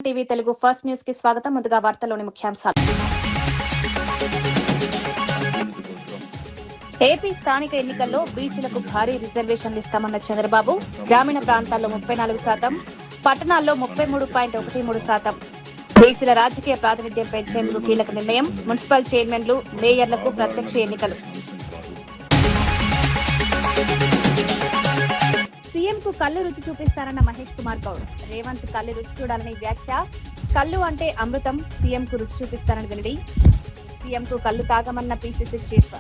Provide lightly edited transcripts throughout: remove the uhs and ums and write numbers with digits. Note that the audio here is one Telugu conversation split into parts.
టీవీ తెలుగు ఫస్ట్ న్యూస్ కి స్వాగతం. ముందుగా వార్తల్లోని ముఖ్యాంశాలు. ఏపీ స్థానిక ఎన్నికల్లో బీసీలకు భారీ రిజర్వేషన్లు ఇస్తామన్న చంద్రబాబు గ్రామీణ ప్రాంతాల్లో 34%, పట్టణాల్లో 33.13%. బీసీల రాజకీయ ప్రాతినిధ్యం పెంచేందుకు కీలక నిర్ణయం. మున్సిపల్ చైర్మన్లు, మేయర్లకు ప్రత్యక్ష ఎన్నికలు. సీఎంకు కళ్ళు రుచి చూపిస్తారన్న మహేష్ కుమార్ గౌడ్. రేవంత్ కళ్ళు రుచి చూడాలని వ్యాఖ్య. కళ్ళు అంటే అమృతం, సీఎంకు రుచి చూపిస్తారని వెల్లడి. సీఎంకు కళ్ళు తాగమన్న పీసీసీ చీఫ్.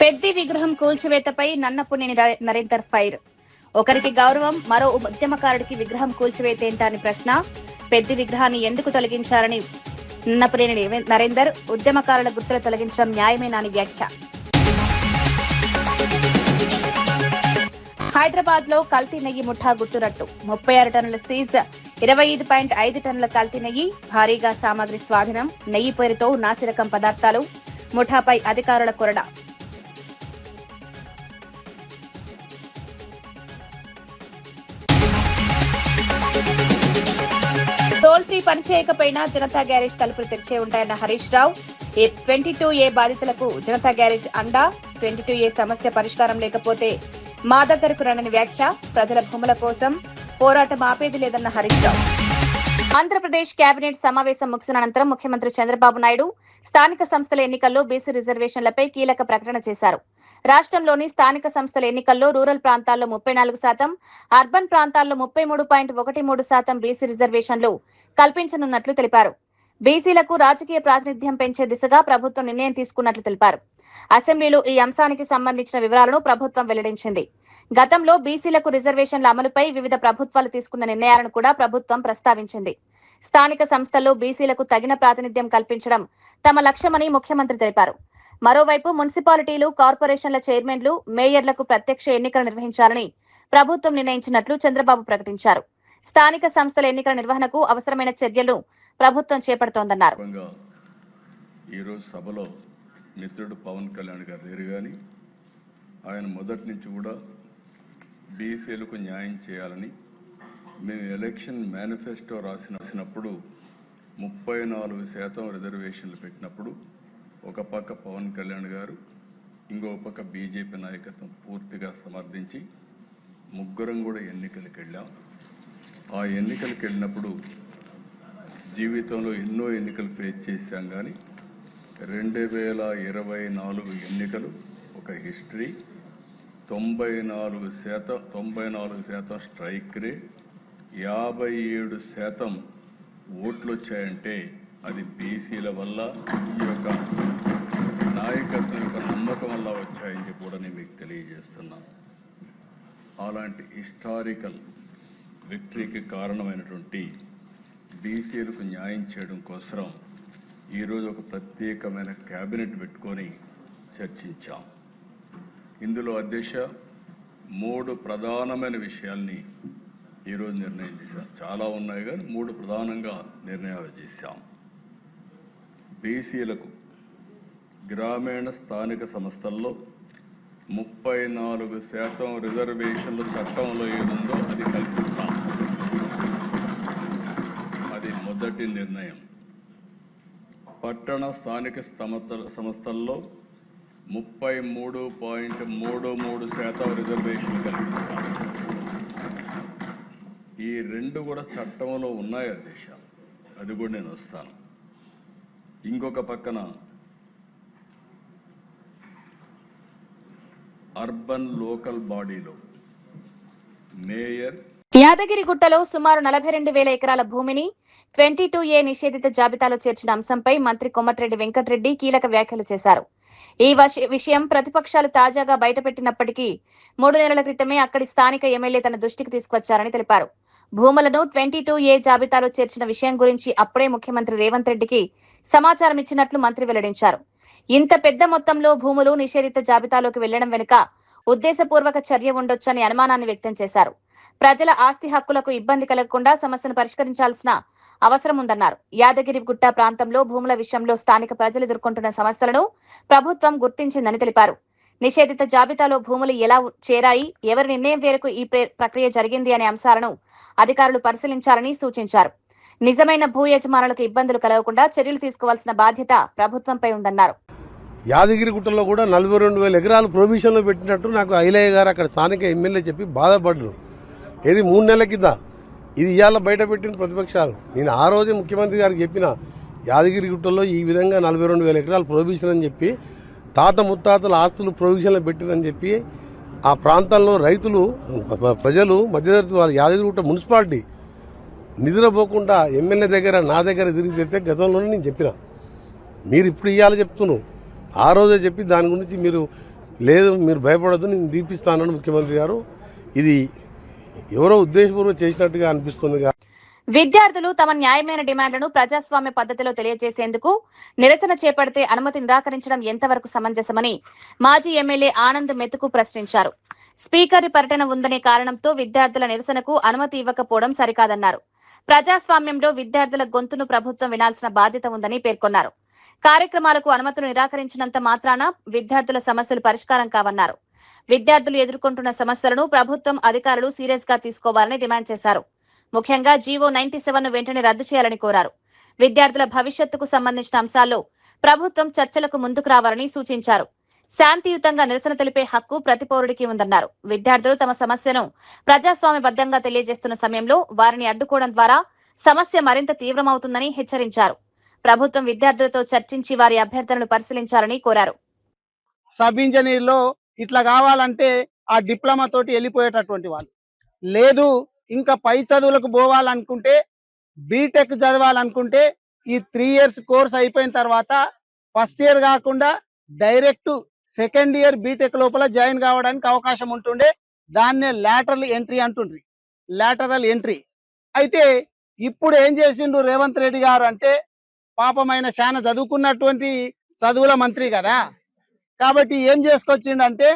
పెద్ది విగ్రహం కూల్చివేతపై నన్నపునేని నరేందర్ ఫైర్. ఒకరికి గౌరవం, మరో ఉద్యమకారుడికి విగ్రహం కూల్చివేతేంటా అని ప్రశ్న. పెద్ది విగ్రహాన్ని ఎందుకు తొలగించారని నన్నపునేని నరేందర్. ఉద్యమకారుల గుర్తులు తొలగించడం న్యాయమేనా అని వ్యాఖ్య. హైదరాబాద్ లో కల్తీ నెయ్యి ముఠా గుట్టురట్టు. 36 టన్నుల సీజ్, 25.5 టన్నుల కల్తీ నెయ్యి, భారీగా సామాగ్రి స్వాధీనం. నెయ్యి పేరుతో నాసిరకం పదార్థాలు. ముఠాపై అధికారుల కొరడా. టోల్ ఫ్రీ పనిచేయకపోయినా జనతా గ్యారేజ్ తలుపులు తెచ్చే ఉంటాయన్న హరీష్ రావు. 22A బాధితులకు జనతా గ్యారేజ్ అండా. 22A సమస్య పరిష్కారం లేకపోతే మా దగ్గరకు రండని వ్యాఖ్య. ప్రజల భూముల కోసం పోరాటం ఆపేది లేదన్న హరీష్ రావు. ఆంధ్రప్రదేశ్ కేబినెట్ సమావేశం ముగిసిన అనంతరం ముఖ్యమంత్రి చంద్రబాబు నాయుడు స్థానిక సంస్థల ఎన్నికల్లో బీసీ రిజర్వేషన్లపై కీలక ప్రకటన చేశారు. రాష్ట్రంలోని స్థానిక సంస్థల ఎన్నికల్లో రూరల్ ప్రాంతాల్లో 34%, అర్బన్ ప్రాంతాల్లో 33.13% బీసీ రిజర్వేషన్లు కల్పించనున్నట్లు తెలిపారు. బీసీలకు రాజకీయ ప్రాతినిధ్యం పెంచే దిశగా ప్రభుత్వం నిర్ణయం తీసుకున్నట్లు తెలిపారు. అసెంబ్లీలో ఈ అంశానికి సంబంధించిన వివరాలను ప్రభుత్వం వెల్లడించింది. గతంలో బీసీలకు రిజర్వేషన్ల అమలుపై వివిధ ప్రభుత్వాలు తీసుకున్న నిర్ణయాలను కూడా ప్రభుత్వం ప్రస్తావించింది. స్థానిక సంస్థల్లో బీసీలకు తగిన ప్రాతినిధ్యం కల్పించడం తమ లక్ష్యమని ముఖ్యమంత్రి తెలిపారు. మరోవైపు మున్సిపాలిటీలు, కార్పొరేషన్ల చైర్మన్లు, మేయర్లకు ప్రత్యక్ష ఎన్నికలు నిర్వహించాలని ప్రభుత్వం నిర్ణయించినట్లు చంద్రబాబు ప్రకటించారు. స్థానిక సంస్థల ఎన్నికల నిర్వహణకు అవసరమైన చర్యలు ప్రభుత్వం చేపడుతోందన్నారు. ఈరోజు సభలో మిత్రుడు పవన్ కళ్యాణ్ గారు లేరు కానీ ఆయన మొదటి నుంచి కూడా బీసీలకు న్యాయం చేయాలని మేము ఎలక్షన్ మేనిఫెస్టో రాసినప్పుడు 34% రిజర్వేషన్లు పెట్టినప్పుడు ఒక పక్క పవన్ కళ్యాణ్ గారు, ఇంకో పక్క బీజేపీ నాయకత్వం పూర్తిగా సమర్థించి ముగ్గురం కూడా ఎన్నికలకు వెళ్ళాం. ఆ ఎన్నికలకు వెళ్ళినప్పుడు జీవితంలో ఎన్నో ఎన్నికలు ఫేస్ చేశాం కానీ 2024 ఎన్నికలు ఒక హిస్టరీ. 94% స్ట్రైక్ రేట్, 57% ఓట్లు వచ్చాయంటే అది బీసీల వల్ల, ఈ యొక్క నాయకత్వం యొక్క నమ్మకం వల్ల వచ్చాయని కూడా నేను మీకు తెలియజేస్తున్నాను. అలాంటి హిస్టారికల్ విక్టరీకి కారణమైనటువంటి బీసీలకు న్యాయం చేయడం కోసం ఈరోజు ఒక ప్రత్యేకమైన క్యాబినెట్ పెట్టుకొని చర్చించాం. ఇందులో అధ్యక్ష 3 ప్రధానమైన విషయాల్ని ఈరోజు నిర్ణయం చేశాం. చాలా ఉన్నాయి కానీ 3 ప్రధానంగా నిర్ణయాలు చేశాం. బీసీలకు గ్రామీణ స్థానిక సంస్థల్లో 34% రిజర్వేషన్లు చట్టంలో ఏముందో అది కల్పిస్తాం. అది మొదటి నిర్ణయం. పట్టణ స్థానిక సంస్థల్లో 33.33% రిజర్వేషన్లు కల్పిస్తాం. ఈ 2 కూడా చట్టంలో ఉన్నాయి అధ్యక్ష, అది కూడా నేను వస్తాను. ఇంకొక పక్కన అర్బన్ లోకల్ బాడీలో మేయర్. యాదగిరిగుట్టలో సుమారు 42,000 ఎకరాల భూమిని 22A నిషేధిత జాబితాలో చేర్చిన అంశంపై మంత్రి కోమటిరెడ్డి వెంకటరెడ్డి కీలక వ్యాఖ్యలు చేశారు. ఈ విషయం ప్రతిపక్షాలు తాజాగా బయటపెట్టినప్పటికీ 3 నెలల క్రితమే అక్కడి స్థానిక ఎమ్మెల్యే తన దృష్టికి తీసుకొచ్చారని తెలిపారు. భూములను 22A జాబితాలో చేర్చిన విషయం గురించి అప్పుడే ముఖ్యమంత్రి రేవంత్ రెడ్డికి సమాచారం ఇచ్చినట్లు మంత్రి వెల్లడించారు. ఇంత పెద్ద మొత్తంలో భూములు నిషేధిత జాబితాలోకి వెళ్లడం వెనుక ఉద్దేశపూర్వక చర్య ఉండొచ్చని అనుమానాన్ని వ్యక్తం చేశారు. ప్రజల ఆస్తి హక్కులకు ఇబ్బంది కలగకుండా సమస్యను పరిష్కరించాల్సిన అవసరం ఉందన్నారు. యాదగిరిగుట్ట ప్రాంతంలో భూముల విషయంలో స్థానిక ప్రజలు ఎదుర్కొంటున్న సమస్యలను ప్రభుత్వం గుర్తించిందని తెలిపారు. నిషేధిత జాబితాలో భూములు ఎలా చేరాయి, ఎవరి నిర్ణయం మేరకు ఈ ప్రక్రియ జరిగింది అనే అంశాలను అధికారులు పరిశీలించాలని సూచించారు. నిజమైన భూ యజమానులకు ఇబ్బందులు కలగకుండా చర్యలు తీసుకోవాల్సిన బాధ్యత ప్రభుత్వంపై ఉందన్నారు. యాదగిరిగుట్టలో కూడా 42,000 ఎకరాలు ప్రొవిజన్లో పెట్టినట్టు నాకు ఐలయ్య గారు అక్కడ స్థానిక ఎమ్మెల్యే చెప్పి బాధపడ్డారు. ఇది 3 నెలల కింద, ఇది ఇవాళ బయట పెట్టిన ప్రతిపక్షాలు. నేను ఆ రోజే ముఖ్యమంత్రి గారికి చెప్పిన, యాదగిరిగుట్టలో ఈ విధంగా 42,000 ఎకరాలు ప్రొవిజన్ అని చెప్పి, తాత ముత్తాతల ఆస్తులు ప్రొవిజన్లో పెట్టినని చెప్పి ఆ ప్రాంతాల్లో రైతులు, ప్రజలు, మధ్యతరగతి వాళ్ళు యాదగిరిగుట్ట మున్సిపాలిటీ నిద్రపోకుండా ఎమ్మెల్యే దగ్గర నా దగ్గర తిరిగి తెస్తే గతంలోనే నేను చెప్పిన, మీరు ఇప్పుడు ఇవాళ చెప్తున్నాను, ఆ రోజే చెప్పి దాని గురించి మీరు లేదు, మీరు భయపడద్దు, నేను దీపిస్తానని ముఖ్యమంత్రి గారు. ఇది ఎవరో ఉద్దేశపూర్వకం చేసినట్టుగా అనిపిస్తుంది. విద్యార్థులు తమ న్యాయమైన డిమాండ్లను ప్రజాస్వామ్య పద్ధతిలో తెలియజేసేందుకు నిరసన చేపడితే అనుమతి నిరాకరించడం ఎంతవరకు సమంజసమని మాజీ ఎమ్మెల్యే ఆనంద్ మెతుకు ప్రశ్నించారు. స్పీకర్ పర్యటన ఉందనే కారణంతో విద్యార్థుల నిరసనకు అనుమతి ఇవ్వకపోవడం సరికాదన్నారు. ప్రజాస్వామ్యంలో విద్యార్థుల గొంతును ప్రభుత్వం వినాల్సిన బాధ్యత ఉందని పేర్కొన్నారు. కార్యక్రమాలకు అనుమతులు నిరాకరించినంత మాత్రాన విద్యార్థుల సమస్యలు పరిష్కారం కావన్నారు. విద్యార్థులు ఎదుర్కొంటున్న సమస్యలను ప్రభుత్వం అధికారులు సీరియస్ గా తీసుకోవాలని డిమాండ్ చేశారు. ముఖ్యంగా జీవో 97ను వెంటనే రద్దు చేయాలని కోరారు. విద్యార్థుల భవిష్యత్తుకు సంబంధించిన అంశాల్లో ప్రభుత్వం చర్చలకు ముందుకు రావాలని సూచించారు. శాంతియుతంగా నిరసన తెలిపే హక్కు ప్రతి పౌరుడికి ఉందన్నారు. విద్యార్థులు తమ సమస్యను ప్రజాస్వామ్యబద్ధంగా తెలియజేస్తున్న సమయంలో వారిని అడ్డుకోవడం ద్వారా సమస్య మరింత తీవ్రమవుతుందని హెచ్చరించారు. ప్రభుత్వం విద్యార్థులతో చర్చించి వారి అభ్యర్థనలు పరిశీలించాలని కోరారు. సబ్ ఇంజనీర్లో ఇట్లా కావాలంటే ఆ డిప్లొమా తోటి వెళ్ళిపోయేటటువంటి వాళ్ళు లేదు, ఇంకా పై చదువులకు పోవాలనుకుంటే, బీటెక్ చదవాలనుకుంటే ఈ 3 years కోర్స్ అయిపోయిన తర్వాత ఫస్ట్ ఇయర్ కాకుండా డైరెక్ట్ సెకండ్ ఇయర్ బీటెక్ లోపల జాయిన్ కావడానికి అవకాశం ఉంటుండే. దాన్నే లాటరల్ ఎంట్రీ అంటుండ్రి, లాటరల్ ఎంట్రీ. అయితే ఇప్పుడు ఏం చేసిండు రేవంత్ రెడ్డి గారు అంటే, పాపమైన చాలా చదువుకున్నటువంటి చదువుల మంత్రి కదా, కాబట్టి ఏం చేసుకొచ్చిండంటే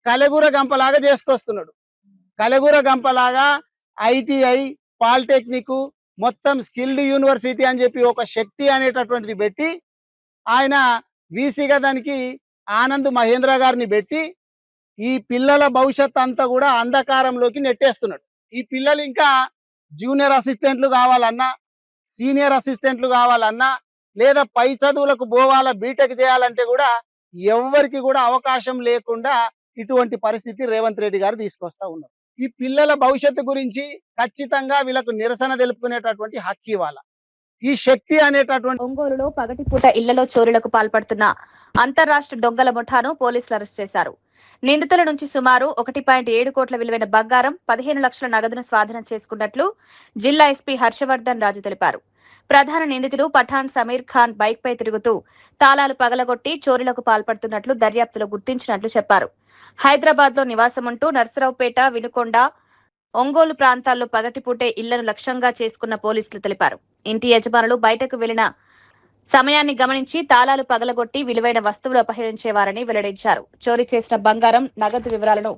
కలెగుర గంపలాగా చేసుకొస్తున్నాడు. కలెగుర గంపలాగా ఐటీఐ, పాలిటెక్నిక్, మొత్తం స్కిల్డ్ యూనివర్సిటీ అని చెప్పి ఒక శక్తి అనేటటువంటిది పెట్టి, ఆయన వీసీగా దానికి ఆనంద్ మహేంద్ర గారిని పెట్టి ఈ పిల్లల భవిష్యత్ అంతా కూడా అంధకారంలోకి నెట్టేస్తున్నాడు. ఈ పిల్లలు ఇంకా జూనియర్ అసిస్టెంట్లు కావాలన్నా, సీనియర్ అసిస్టెంట్లు కావాలన్నా, లేదా పై చదువులకు పోవాలా, బీటెక్ చేయాలంటే కూడా ఎవరికి కూడా అవకాశం లేకుండా ఇటువంటి పరిస్థితి రేవంత్ రెడ్డి గారు తీసుకొస్తా ఉన్నారు. ఈ పిల్లల భవిష్యత్తు గురించి ఖచ్చితంగా వీళ్ళకు నిరసన తెలుపుకునేటటువంటి హక్కు ఇవ్వాలి. ఈ శక్తి అనేటటువంటి ఒంగోలులో పగటిపూట ఇళ్లలో చోరీలకు పాల్పడుతున్న అంతర్రాష్ట్ర దొంగల ముఠాను పోలీసులు అరెస్ట్ చేశారు. నిందితుల నుంచి సుమారు 1.7 కోట్ల విలువైన బంగారం, 15 లక్షల నగదును స్వాధీనం చేసుకున్నట్లు జిల్లా ఎస్పీ హర్షవర్ధన్ రాజు తెలిపారు. ప్రధాన నిందితుడు పఠాన్ సమీర్ ఖాన్ బైక్ పై తిరుగుతూ తాళాలు పగలగొట్టి చోరీలకు పాల్పడుతున్నట్లు దర్యాప్తులో గుర్తించినట్లు చెప్పారు. హైదరాబాద్ లో నివాసముంటూ నర్సరావుపేట, వినుకొండ, ఒంగోలు ప్రాంతాల్లో పగటిపూటే ఇళ్లను లక్ష్యంగా చేసుకున్న పోలీసులు తెలిపారు. ఇంటి యజమానులు బయటకు వెళ్లిన సమయాన్ని గమనించి తాళాలు పగలగొట్టి విలువైన వస్తువులు అపహరించేవారని వెల్లడించారు. చోరీ చేసిన బంగారం, నగదు వివరాలను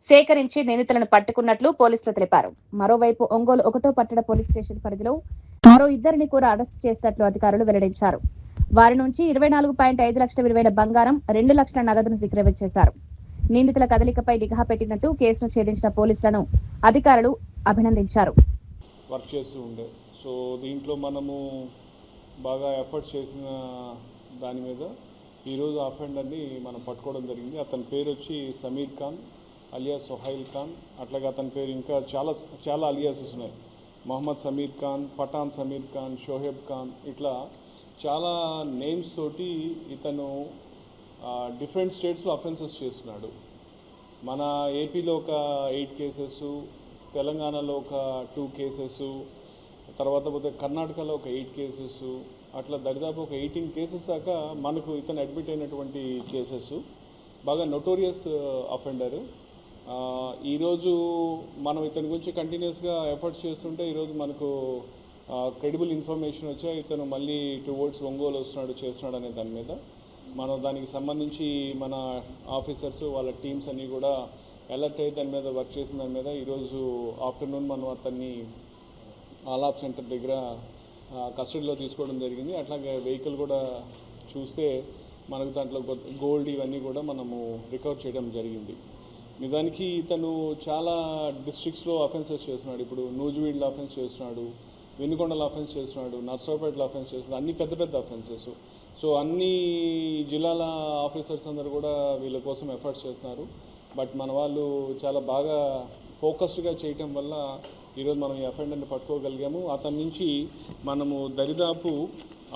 సేకరించి నిందితులను పట్టుకున్నట్లు పోలీసులు తెలిపారు. మరోవైపు ఒంగోలు 1వ పట్టణ పోలీస్ స్టేషన్ పరిధిలో మరో 2 కూడా అరెస్టు చేసినట్లు అధికారులు వెల్లడించారు. వారి నుంచి 24.5 లక్షల విలువైన బంగారం, 2 లక్షల నగదును విక్రయించేశారు. నిందితుల కదలికపై నిఘా పెట్టినట్టు కేసును ఛేదించిన పోలీసులను అధికారులు అభినందించారు. వర్క్ చేస్తూ ఉండే సో దీంట్లో మనము బాగా ఎఫర్ట్స్ చేసిన దాని మీద ఈరోజు అఫెండర్ని మనం పట్టుకోవడం జరిగింది. అతని పేరు వచ్చి సమీర్ ఖాన్ అలియాస్ సోహైల్ ఖాన్. అట్లాగే అతని పేరు ఇంకా చాలా అలియాసెస్ ఉన్నాయి. మొహమ్మద్ సమీర్ ఖాన్, పఠాన్ సమీర్ ఖాన్, షోహెబ్ ఖాన్, ఇట్లా చాలా నేమ్స్ తోటి ఇతను డిఫరెంట్ స్టేట్స్లో అఫెన్సెస్ చేస్తున్నాడు. మన ఏపీలో ఒక 8 కేసెస్, తెలంగాణలో ఒక 2 కేసెస్, తర్వాత పోతే కర్ణాటకలో ఒక 8 కేసెస్, అట్లా దరిదాపు ఒక 18 కేసెస్ దాకా మనకు ఇతను అడ్మిట్ అయినటువంటి కేసెస్. బాగా నోటోరియస్ అఫెండర్. ఈరోజు మనం ఇతని గురించి కంటిన్యూస్గా ఎఫర్ట్స్ చేస్తుంటే ఈరోజు మనకు క్రెడిబుల్ ఇన్ఫర్మేషన్ వచ్చా ఇతను మళ్ళీ టువర్డ్స్ ఒంగోలు వస్తున్నాడు, చేస్తున్నాడు అనే దాని మీద మనం దానికి సంబంధించి మన ఆఫీసర్స్ వాళ్ళ టీమ్స్ అన్నీ కూడా అలర్ట్ అయ్యి దాని మీద వర్క్ చేసిన దాని మీద ఈరోజు ఆఫ్టర్నూన్ మనం అతన్ని ఆలాప్ సెంటర్ దగ్గర కస్టడీలో తీసుకోవడం జరిగింది. అట్లాగే వెహికల్ కూడా చూస్తే మనకు దాంట్లో గోల్డ్ ఇవన్నీ కూడా మనము రికవర్ చేయడం జరిగింది. నిజానికి ఇతను చాలా డిస్ట్రిక్ట్స్లో అఫెన్సెస్ చేస్తున్నాడు. ఇప్పుడు నూజివీడ్లో అఫెన్స్ చేస్తున్నాడు, వెనుకొండలో అఫెన్స్ చేస్తున్నాడు, నర్సరావుపేటలో అఫెన్స్ చేస్తున్నాడు, అన్ని పెద్ద పెద్ద అఫెన్సెస్. సో అన్ని జిల్లాల ఆఫీసర్స్ అందరూ కూడా వీళ్ళ కోసం ఎఫర్ట్స్ చేస్తున్నారు. బట్ మన వాళ్ళు చాలా బాగా ఫోకస్డ్గా చేయటం వల్ల ఈరోజు మనం ఈ అఫెండర్ని పట్టుకోగలిగాము. అతని నుంచి మనము దరిదాపు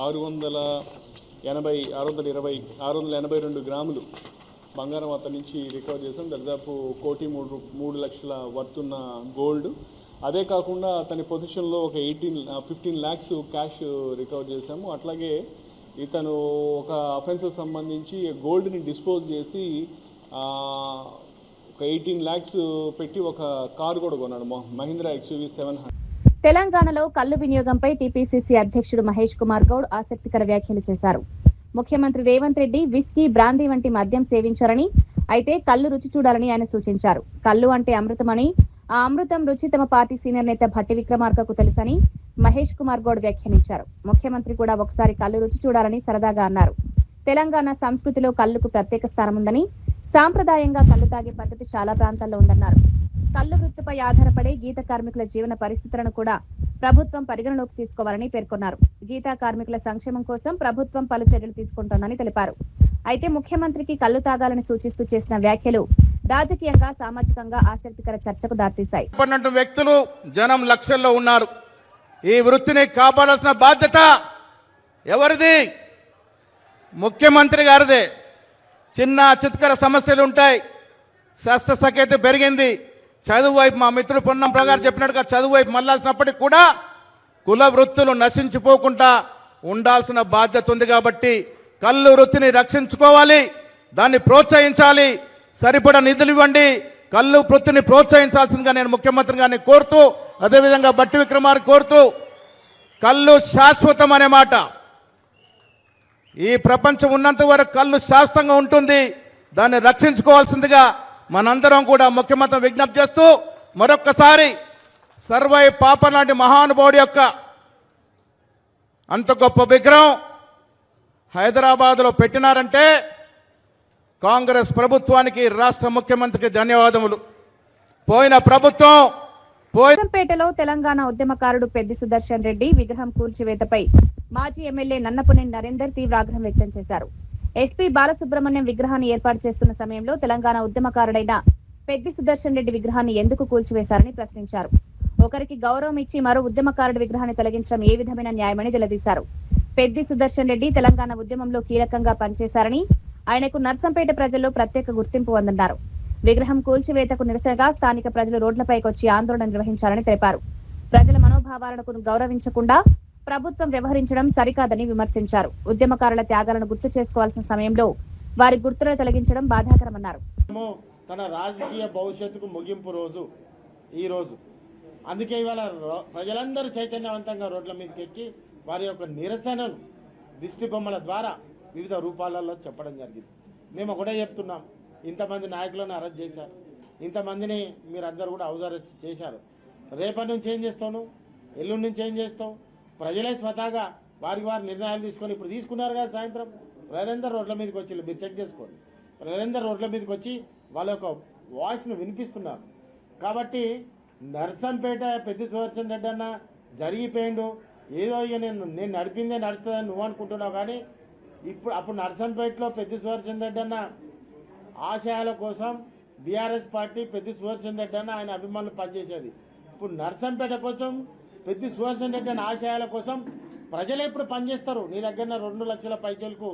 682 గ్రాములు బంగారం అతని నుంచి రికవర్ చేసాం. దాదాపు 1,03,00,000 వర్త్ ఉన్న గోల్డ్. అదే కాకుండా అతని పొజిషన్లో ఒక 15 lakhs క్యాష్ రికవర్ చేసాము. అట్లాగే ఇతను ఒక అఫెన్స్కి సంబంధించి గోల్డ్ని డిస్పోజ్ చేసి ఒక 18 lakhs పెట్టి ఒక కారు కూడా కొన్నాడు, మహీంద్రా XUV 700. తెలంగాణలో కల్లు వినియోగంపై టీపీసీసీ అధ్యక్షుడు మహేష్ కుమార్ గౌడ్ ఆసక్తికర వ్యాఖ్యలు చేశారు. ముఖ్యమంత్రి రేవంత్ రెడ్డి విస్కీ, బ్రాందీ వంటి మద్యం సేవించారని, అయితే కల్లు రుచి చూడాలని ఆయన సూచించారు. కల్లు అంటే అమృతమని, ఆ అమృతం రుచి తమ పార్టీ సీనియర్ నేత భట్టి విక్రమార్కకు తెలుసని మహేష్ కుమార్ గౌడ్ వ్యాఖ్యానించారు. ముఖ్యమంత్రి కూడా ఒకసారి కల్లు రుచి చూడాలని సరదాగా అన్నారు. తెలంగాణ సంస్కృతిలో కల్లుకు ప్రత్యేక స్థానం ఉందని, సాంప్రదాయంగా కల్లు తాగే పద్ధతి చాలా ప్రాంతాల్లో ఉందన్నారు. కల్లు వృత్తిపై ఆధారపడే గీత కార్మికుల జీవన పరిస్థితులను కూడా ప్రభుత్వం పరిగణలోకి తీసుకోవాలని పేర్కొన్నారు. గీతా కార్మికుల సంక్షేమం కోసం ప్రభుత్వం పలు చర్యలు తీసుకుంటోందని తెలిపారు. అయితే ముఖ్యమంత్రికి కల్లు తాగాలని సూచిస్తూ చేసిన వ్యాఖ్యలు రాజకీయంగా, సామాజికంగా ఆసక్తికర చర్చకు దారితీశాయి. వ్యక్తులు జనం లక్షల్లో ఉన్నారు. ఈ వృత్తిని కాపాడాల్సిన బాధ్యత ఎవరిది? ముఖ్యమంత్రి గారిదే. చిన్న చిత్కర సమస్యలు ఉంటాయి. శస్త్రసఖ్యత పెరిగింది. చదువు వైపు మా మిత్రుడు పొన్నం ప్రగారు చెప్పినట్టుగా చదువు వైపు మళ్లాల్సినప్పటికీ కూడా కుల వృత్తులు నశించిపోకుండా ఉండాల్సిన బాధ్యత ఉంది. కాబట్టి కల్లు వృత్తిని రక్షించుకోవాలి, దాన్ని ప్రోత్సహించాలి, సరిపడా నిధులు ఇవ్వండి, కల్లు వృత్తిని ప్రోత్సహించాల్సిందిగా నేను ముఖ్యమంత్రి గారిని కోరుతూ, అదేవిధంగా భట్టి విక్రమార్క కోరుతూ, కల్లు శాశ్వతం అనే మాట, ఈ ప్రపంచం ఉన్నంత వరకు కల్లు శాశ్వతంగా ఉంటుంది, దాన్ని రక్షించుకోవాల్సిందిగా మనందరం కూడా ముఖ్యమంత్రి విజ్ఞప్తి చేస్తూ, మరొక్కసారి సర్వై పాప లాంటి మహానుభావుడి యొక్క అంత గొప్ప విగ్రహం హైదరాబాద్లో పెట్టినారంటే కాంగ్రెస్ ప్రభుత్వానికి, రాష్ట్ర ముఖ్యమంత్రికి ధన్యవాదములు. పోయిన ప్రభుత్వం పేటలో తెలంగాణ ఉద్యమకారుడు పెద్ది సుదర్శన్ రెడ్డి విగ్రహం కూల్చివేతపై మాజీ ఎమ్మెల్యే నన్నపునేని నరేందర్ తీవ్ర ఆగ్రహం వ్యక్తం చేశారు. ఎస్పీ బాలసుబ్రహ్మణ్యం విగ్రహాన్ని ఏర్పాటు చేస్తున్న సమయంలో తెలంగాణ ఉద్యమకారుడైన పెద్ది సుదర్శన్ రెడ్డి విగ్రహాన్ని ఎందుకు కూల్చివేశారని ప్రశ్నించారు. ఒకరికి గౌరవం ఇచ్చి మరో ఉద్యమకారుడి విగ్రహాన్ని తొలగించడం ఏ విధమైన న్యాయమని నిలదీశారు. పెద్ది సుదర్శన్ రెడ్డి తెలంగాణ ఉద్యమంలో కీలకంగా పనిచేశారని, ఆయనకు నర్సంపేట ప్రజల్లో ప్రత్యేక గుర్తింపు ఉందన్నారు. విగ్రహం కూల్చివేతకు నిరసనగా స్థానిక ప్రజలు రోడ్లపైకి వచ్చి ఆందోళన నిర్వహించారని తెలిపారు. ప్రజల మనోభావాలను గౌరవించకుండా ప్రభుత్వం వ్యవహరించడం సరికాదని విమర్శించారు. ఉద్యమకారుల త్యాగాలను గుర్తు చేసుకోవాల్సిన సమయంలో వారి గుర్తులను తొలగించడం బాధాకరమన్నారు. తన రాజకీయ భవిష్యత్తుకు ముగింపు రోజు ఈ రోజు, అందుకే ఇవాళ ప్రజలందరూ చైతన్యవంతంగా రోడ్ల మీదకి ఎక్కి వారి యొక్క నిరసనను దిష్టి బొమ్మల ద్వారా వివిధ రూపాలలో చెప్పడం జరిగింది. మేము ఒకటే చెప్తున్నాం, ఇంతమంది నాయకులను అరెస్ట్ చేశారు, ఇంతమందిని మీరందరూ కూడా హౌస్ అరెస్ట్ చేశారు. రేపటి నుంచి ఏం చేస్తావు, ఎల్లుండి నుంచి ఏం చేస్తావు? ప్రజలే స్వతహాగా వారి నిర్ణయాలు తీసుకొని ఇప్పుడు తీసుకున్నారు కదా. సాయంత్రం ప్రజలందరూ రోడ్ల మీదకి వచ్చి, మీరు చెక్ చేసుకోండి, ప్రజలందరూ రోడ్ల మీదకి వచ్చి వాళ్ళ యొక్క వాయిస్ను వినిపిస్తున్నారు. కాబట్టి నర్సంపేట పెద్ది సుదర్శన్ రెడ్డి అన్న జరిగిపోయిండు, ఏదో ఇక నేను నడిపిందే నడుస్తుందని నువ్వు అనుకుంటున్నావు. కానీ అప్పుడు నర్సంపేటలో పెద్ది సుదర్శన్ రెడ్డి అన్న ఆశయాల కోసం బీఆర్ఎస్ పార్టీ పెద్ది సుదర్శన్ రెడ్డి అన్న ఆయన అభిమానులు పనిచేసేది. ఇప్పుడు నర్సంపేట కోసం పెద్ది సుదర్శన్ రెడ్డి అన్న ఆశయాల కోసం ప్రజలే ఇప్పుడు పనిచేస్తారు. నీ దగ్గర 2 లక్షల పైచలకు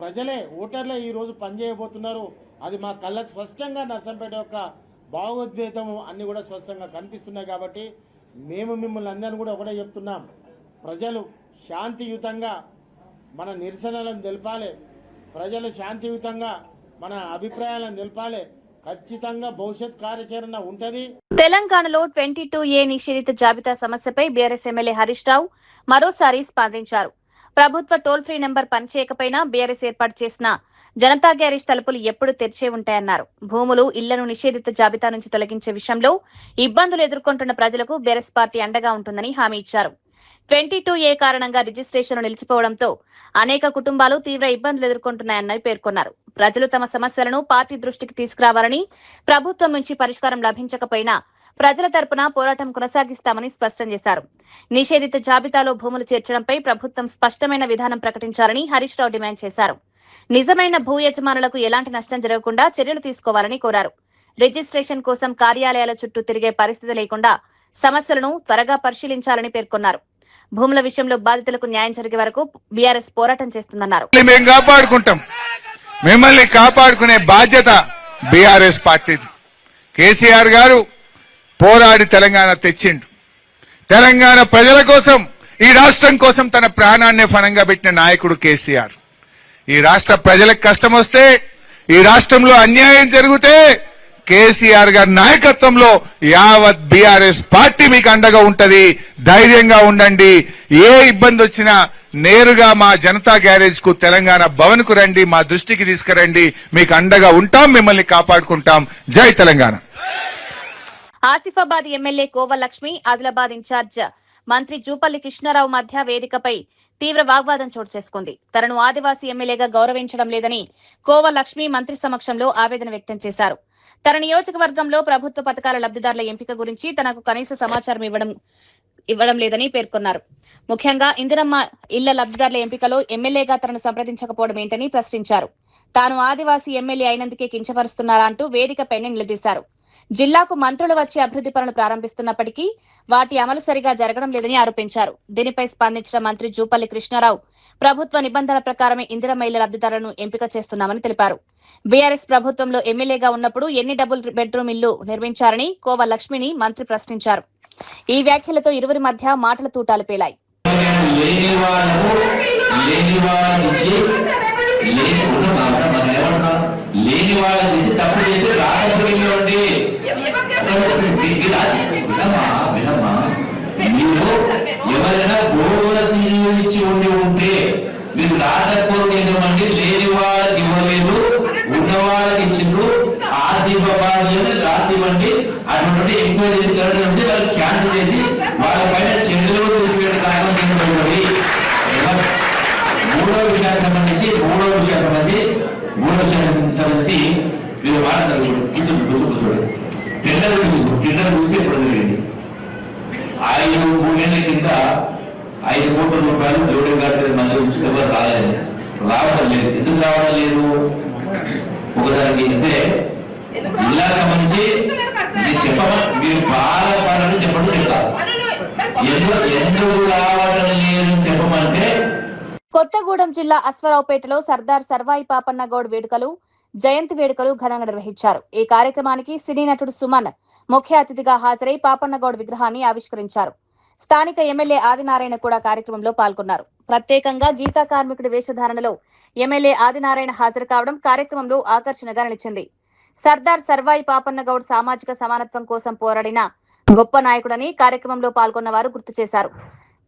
ప్రజలే, ఓటర్లే ఈరోజు పనిచేయబోతున్నారు. అది మా కళ్ళకు స్పష్టంగా నర్సంపేట యొక్క భావోద్వేగము అన్ని కూడా స్పష్టంగా కనిపిస్తున్నాయి. కాబట్టి మేము మిమ్మల్ని అందరినీ కూడా ఒకటే చెప్తున్నాం, ప్రజలు శాంతియుతంగా మన నిరసనలను తెలపాలి, ప్రజలు శాంతియుతంగా మన అభిప్రాయాలను తెలపాలి. ఖచ్చితంగా భవిష్యత్ కార్యాచరణ ఉంటది. తెలంగాణలో 22A నిషేధిత జాబితా సమస్యపై బీఆర్ఎస్ ఎమ్మెల్యే హరీష్ రావు మరోసారి స్పందించారు. ప్రభుత్వ టోల్ ఫ్రీ నెంబర్ పనిచేయకపోయినా బీఆర్ఎస్ ఏర్పాటు చేసిన జనతా గ్యారేజ్ తలుపులు ఎప్పుడు తెరిచే ఉంటాయన్నారు. భూములు, ఇళ్లను నిషేధిత జాబితా నుంచి తొలగించే విషయంలో ఇబ్బందులు ఎదుర్కొంటున్న ప్రజలకు బీఆర్ఎస్ పార్టీ అండగా ఉంటుందని హామీ ఇచ్చారు. 22A కారణంగా రిజిస్ట్రేషన్ నిలిచిపోవడంతో అనేక కుటుంబాలు తీవ్ర ఇబ్బందులు ఎదుర్కొంటున్నాయని పేర్కొన్నారు. ప్రజలు తమ సమస్యలను పార్టీ దృష్టికి తీసుకురావాలని, ప్రభుత్వం నుంచి పరిష్కారం లభించకపోయినా ప్రజల తరపున పోరాటం కొనసాగిస్తామని స్పష్టం చేశారు. నిషేధిత జాబితాలో భూములు చేర్చడంపై ప్రభుత్వం స్పష్టమైన విధానం ప్రకటించాలని హరీష్ రావు డిమాండ్ చేశారు. నిజమైన భూ యజమానులకు ఎలాంటి నష్టం జరగకుండా చర్యలు తీసుకోవాలని కోరారు. రిజిస్ట్రేషన్ కోసం కార్యాలయాల చుట్టూ తిరిగే పరిస్థితి లేకుండా సమస్యలను త్వరగా పరిశీలించాలని పేర్కొన్నారు. భూముల విషయంలో బాధితులకు న్యాయం జరిగే వరకు బీఆర్ఎస్ పోరాటం చేస్తుందన్నారు. మేము కాపాడుకుంటాం, మిమ్మల్ని కాపాడుకునే బాధ్యత బీఆర్ఎస్ పార్టీది. కేసీఆర్ గారు పోరాడి తెలంగాణ తెచ్చిండు. తెలంగాణ ప్రజల కోసం, ఈ రాష్ట్రం కోసం తన ప్రాణాన్ని ఫలంగా పెట్టిన నాయకుడు కేసీఆర్. ఈ రాష్ట్ర ప్రజలకు కష్టం వస్తే, ఈ రాష్ట్రంలో అన్యాయం జరిగితే కేసీఆర్ గారి నాయకత్వంలో యావత్ బీఆర్ఎస్ పార్టీ మీకు అండగా ఉంటది. ధైర్యంగా ఉండండి. ఏ ఇబ్బంది వచ్చినా నేరుగా మా జనతా గ్యారేజ్ కు, తెలంగాణ భవన్ కు రండి, మా దృష్టికి తీసుకురండి. మీకు అండగా ఉంటాం, మిమ్మల్ని కాపాడుకుంటాం. జై తెలంగాణ. ఆసిఫాబాద్ ఎమ్మెల్యే కోవలక్ష్మి, ఆదిలాబాద్ ఇన్ఛార్జ్ మంత్రి జూపల్లి కృష్ణారావు మధ్య వేదికపై తీవ్ర వాగ్వాదం చోటు చేసుకుంది. తనను ఆదివాసీ ఎమ్మెల్యేగా గౌరవించడం లేదని కోవలక్ష్మి మంత్రి సమక్షంలో ఆవేదన వ్యక్తం చేశారు. తన నియోజకవర్గంలో ప్రభుత్వ పథకాల లబ్ధిదారుల ఎంపిక గురించి తనకు కనీస సమాచారం ఇవ్వడం లేదని పేర్కొన్నారు. ముఖ్యంగా ఇందిరమ్మ ఇళ్ల లబ్ధిదారుల ఎంపికలో ఎమ్మెల్యేగా తనను సంప్రదించకపోవడం ఏంటని ప్రశ్నించారు. తాను ఆదివాసీ ఎమ్మెల్యే అయినందుకే కించపరుస్తున్నారా అంటూ వేదికపైనే నిలదీశారు. జిల్లాకు మంత్రులు వచ్చి అభివృద్ధి పనులు ప్రారంభిస్తున్నప్పటికీ వాటి అమలు సరిగా జరగడం లేదని ఆరోపించారు. దీనిపై స్పందించిన మంత్రి జూపల్లి కృష్ణారావు ప్రభుత్వ నిబంధనల ప్రకారమే ఇందిరమ్మ ఇళ్ల లబ్ధిదారులను ఎంపిక చేస్తున్నామని తెలిపారు. బీఆర్ఎస్ ప్రభుత్వంలో ఎమ్మెల్యేగా ఉన్నప్పుడు ఎన్ని డబుల్ బెడ్రూమ్ ఇళ్లు నిర్మించారని కోవలక్ష్మిని మంత్రి ప్రశ్నించారు. ఈ వ్యాఖ్యలతో ఇరువురి మధ్య మాటల తూటాలు పేలాయి. లేని వాళ్ళ నుంచి తప్పు చేసి రాకపోయింది. వినమ్మా, మీరు ఎవరైనా గోవుల సీలు ఇచ్చి ఉంటే మీరు రాకపోయింది, లేని వాళ్ళకి ఇవ్వలేదు, ఉన్న వాళ్ళకి ఇచ్చిండ్రు. రాసి ఇవ్వండి, అటువంటి ఎంక్వైరీ చేసి వాళ్ళు క్యాన్సిల్ చేసి వాళ్ళ పైన చెడులు చూసిపెట్టే కార్యక్రమం. మూడో విషయానికి సంబంధించి వీళ్ళు మాట్లాడారు. టెండర్ గురించి ఎప్పుడు జరిగింది? 3 నెలల కింద 5 కోట్ల రూపాయలు జోడెం గారి మధ్య నుంచి ఎవరు రావడం లేదు. ఎందుకు రావడం లేదు? ఒకదానికి అంటే జిల్లాకు సంబంధించి చెప్పమని మీరు బాధపడాలని చెప్పడం చెప్తారు. ఎందుకు రావడం లేదు చెప్పమంటే, కొత్తగూడెం జిల్లా అశ్వరావుపేటలో సర్దార్ సర్వాయి పాపన్న గౌడ్ వేడుకలు, జయంతి వేడుకలు ఘనంగా నిర్వహించారు. ఈ కార్యక్రమానికి సినీ నటుడు సుమన్ ముఖ్య అతిథిగా హాజరై పాపన్న గౌడ్ విగ్రహాన్ని ఆవిష్కరించారు. స్థానిక ఎమ్మెల్యే ఆదినారాయణ కూడా కార్యక్రమంలో పాల్గొన్నారు. ప్రత్యేకంగా గీతా కార్మికుడి వేషధారణలో ఎమ్మెల్యే ఆదినారాయణ హాజరు కావడం కార్యక్రమంలో ఆకర్షణగా నిలిచింది. సర్దార్ సర్వాయి పాపన్న గౌడ్ సామాజిక సమానత్వం కోసం పోరాడిన గొప్ప నాయకుడని కార్యక్రమంలో పాల్గొన్న వారు గుర్తు చేశారు.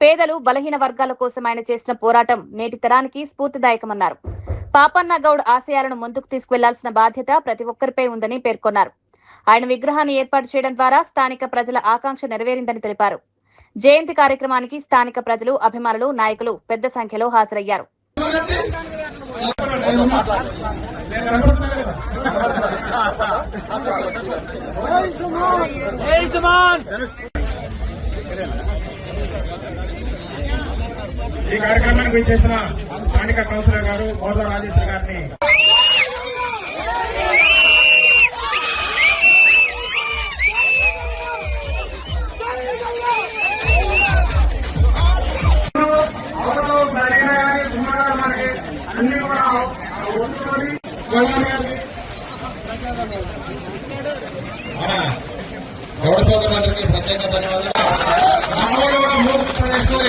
పేదలు, బలహీన వర్గాల కోసం ఆయన చేసిన పోరాటం నేటి తరానికి స్ఫూర్తిదాయకమన్నారు. పాపన్న గౌడ్ ఆశయాలను ముందుకు తీసుకువెళ్లాల్సిన బాధ్యత ప్రతి ఒక్కరిపై ఉందని పేర్కొన్నారు. ఆయన విగ్రహాన్ని ఏర్పాటు చేయడం ద్వారా స్థానిక ప్రజల ఆకాంక్ష నెరవేరిందని తెలిపారు. జయంతి కార్యక్రమానికి స్థానిక ప్రజలు, అభిమానులు, నాయకులు పెద్ద సంఖ్యలో హాజరయ్యారు. ఈ కార్యక్రమానికి విచ్చేసిన స్థానిక కౌన్సిలర్ గారు బోర్ల రాజేశ్వర్ గారిని మనకి అన్ని కూడా గౌడ సోదరులందరికీ ప్రత్యేక ధన్యవాదాలు.